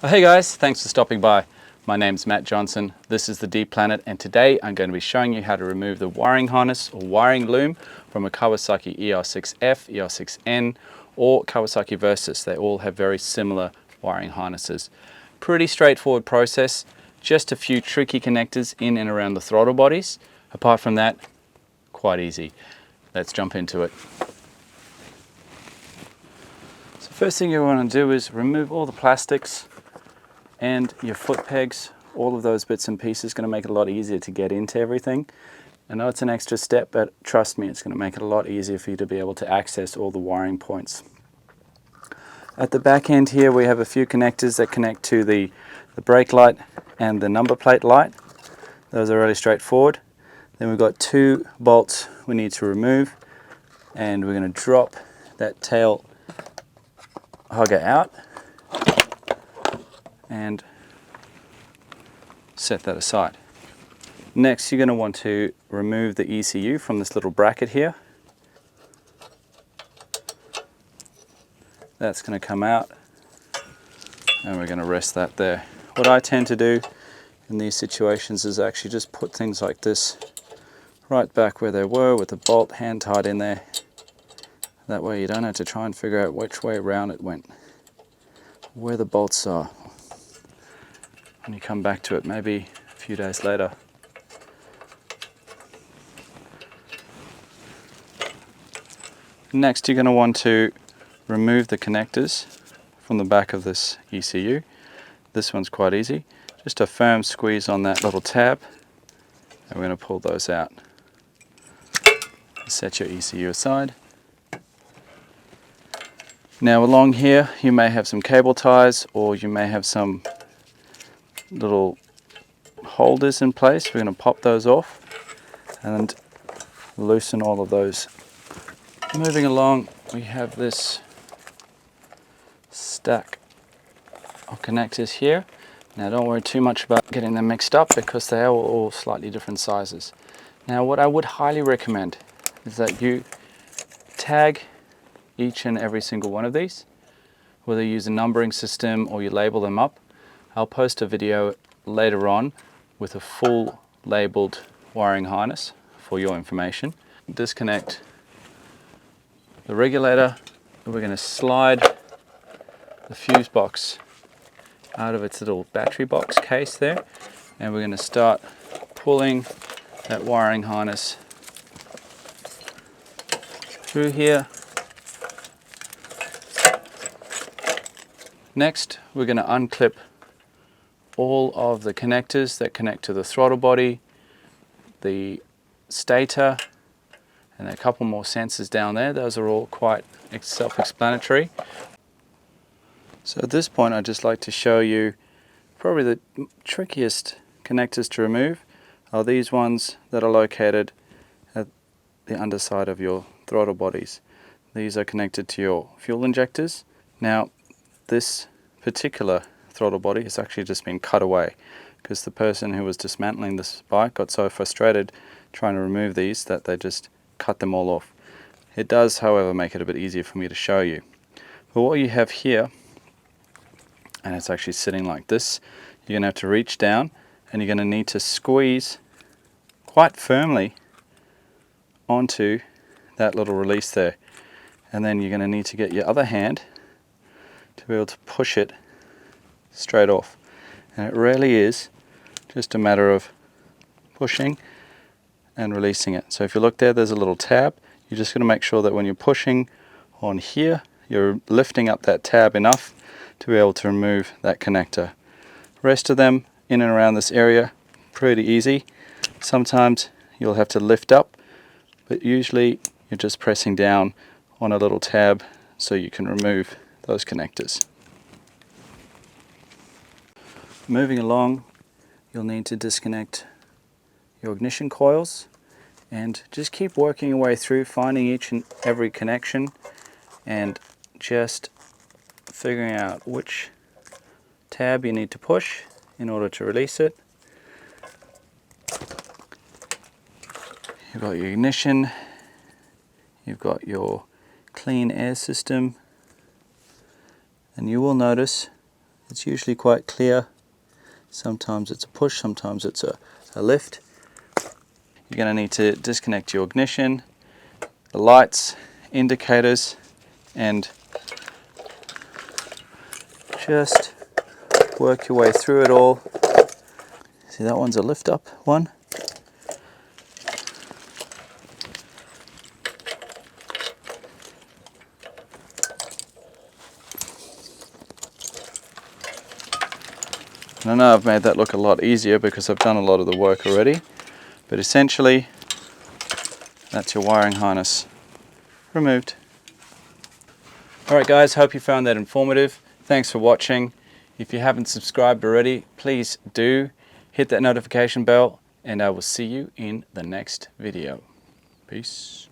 Hey guys, thanks for stopping by. My name's Matt Johnson, this is the Deep Planet, and today I'm going to be showing you how to remove the wiring harness or wiring loom from a Kawasaki er6F, er6N or Kawasaki versys. They all have very similar wiring harnesses. Pretty straightforward process, just a few tricky connectors in and around the throttle bodies. Apart from that, quite easy. Let's jump into it. So first thing you want to do is remove all the plastics and your foot pegs. All of those bits and pieces going to make it a lot easier to get into everything. I know it's an extra step, but trust me, it's going to make it a lot easier for you to be able to access all the wiring points. At the back end here we have a few connectors that connect to the brake light and the number plate light. Those are really straightforward. Then we've got two bolts we need to remove, and we're going to drop that tail hugger out and set that aside. Next, you're going to want to remove the ECU from this little bracket here. That's going to come out, and we're going to rest that there. What I tend to do in these situations is actually just put things like this right back where they were with the bolt hand tied in there. That way you don't have to try and figure out which way around it went, where the bolts are, when you come back to it maybe a few days later. Next, you're going to want to remove the connectors from the back of this ECU. This one's quite easy. Just a firm squeeze on that little tab, and we're going to pull those out. Set your ECU aside. Now along here you may have some cable ties, or you may have some little holders in place. We're going to pop those off and loosen all of those. Moving along, we have this stack of connectors here. Now don't worry too much about getting them mixed up, because they are all slightly different sizes. Now what I would highly recommend is that you tag each and every single one of these, whether you use a numbering system or you label them up. I'll post a video later on with a full labeled wiring harness for your information. Disconnect the regulator. We're going to slide the fuse box out of its little battery box case there, and we're going to start pulling that wiring harness through here. Next, we're going to unclip all of the connectors that connect to the throttle body, the stator, and a couple more sensors down there. Those are all quite self-explanatory. So at this point I'd just like to show you probably the trickiest connectors to remove are these ones that are located at the underside of your throttle bodies. These are connected to your fuel injectors. Now this particular throttle body has actually just been cut away, because the person who was dismantling this bike got so frustrated trying to remove these that they just cut them all off. It does, however, make it a bit easier for me to show you. But what you have here, and it's actually sitting like this, you're going to have to reach down and you're going to need to squeeze quite firmly onto that little release there. And then you're going to need to get your other hand to be able to push it straight off. And it really is just a matter of pushing and releasing it. So if you look there, there's a little tab. You're just going to make sure that when you're pushing on here, you're lifting up that tab enough to be able to remove that connector. Rest of them in and around this area, pretty easy. Sometimes you'll have to lift up, but usually you're just pressing down on a little tab so you can remove those connectors. Moving along, you'll need to disconnect your ignition coils, and just keep working your way through, finding each and every connection and just figuring out which tab you need to push in order to release it. You've got your ignition, you've got your clean air system, and you will notice It's usually quite clear. Sometimes it's a push, sometimes it's a lift. You're going to need to disconnect your ignition, the lights, indicators, and just work your way through it all. See, that one's a lift up one. And I know I've made that look a lot easier because I've done a lot of the work already, but essentially that's your wiring harness removed. Alright guys, hope you found that informative. Thanks for watching. If you haven't subscribed already, please do hit that notification bell, and I will see you in the next video. Peace.